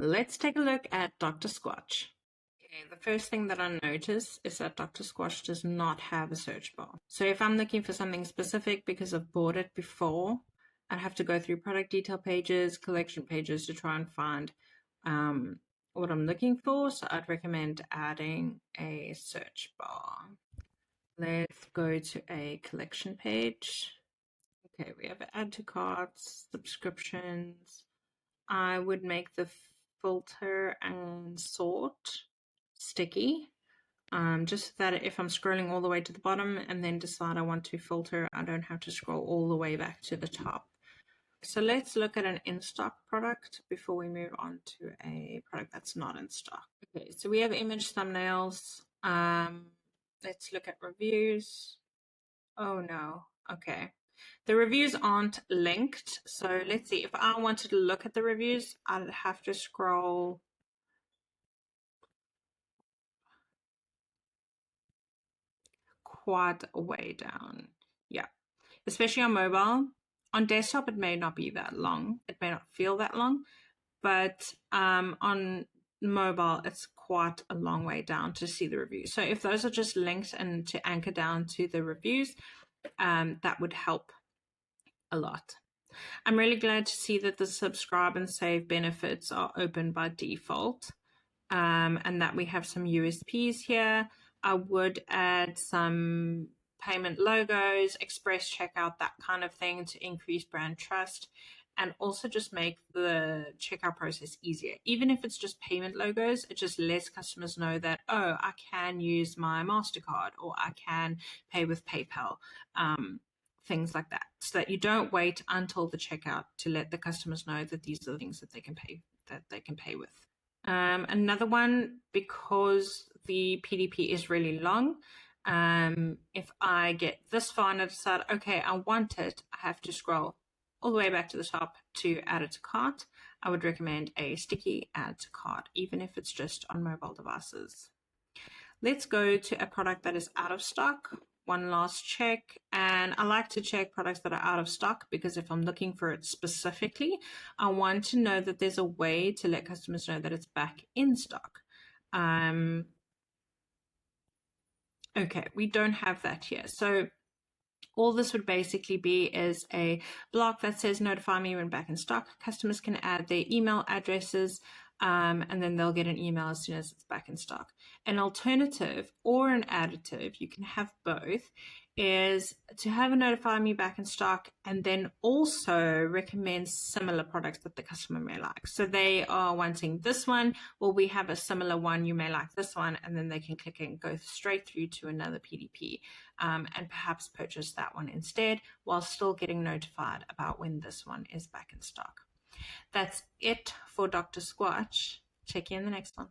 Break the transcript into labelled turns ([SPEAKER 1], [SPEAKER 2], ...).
[SPEAKER 1] Let's take a look at Dr. Squatch. Okay, the first thing that I notice is that Dr. Squatch does not have a search bar. So if I'm looking for something specific because I've bought it before, I'd have to go through product detail pages, collection pages to try and find what I'm looking for. So I'd recommend adding a search bar. Let's go to a collection page. Okay, we have add to carts, subscriptions. I would make the filter and sort sticky, just so that if I'm scrolling all the way to the bottom and then decide I want to filter, I don't have to scroll all the way back to the top. So let's look at an in-stock product before we move on to a product that's not in stock. Okay, so we have image thumbnails. Let's look at reviews. Oh no, okay. The reviews aren't linked. So let's see, if I wanted to look at the reviews, I'd have to scroll quite a way down. Yeah, especially on mobile. On desktop, it may not be that long. It may not feel that long, but on mobile, it's quite a long way down to see the reviews. So if those are just linked and to anchor down to the reviews, that would help a lot. I'm really glad to see that the subscribe and save benefits are open by default, and that we have some USPs here. I would add some payment logos, express checkout, that kind of thing to increase brand trust, and also just make the checkout process easier. Even if it's just payment logos, it just lets customers know that, oh, I can use my MasterCard or I can pay with PayPal. Things like that, so that you don't wait until the checkout to let the customers know that these are the things that they can pay with. Another one, because the PDP is really long, if I get this far and I decide, okay, I want it, I have to scroll all the way back to the top to add it to cart. I would recommend a sticky add to cart, even if it's just on mobile devices. Let's go to a product that is out of stock. One last check, and I like to check products that are out of stock because if I'm looking for it specifically, I want to know that there's a way to let customers know that it's back in stock. Okay, we don't have that here. So all this would basically be is a block that says notify me when back in stock. Customers can add their email addresses, and then they'll get an email as soon as it's back in stock. An alternative or an additive, you can have both, is to have a notify me back in stock and then also recommend similar products that the customer may like. So they are wanting this one, well, we have a similar one, you may like this one, and then they can click and go straight through to another PDP, and perhaps purchase that one instead while still getting notified about when this one is back in stock. That's it for Dr. Squatch. Check you in the next one.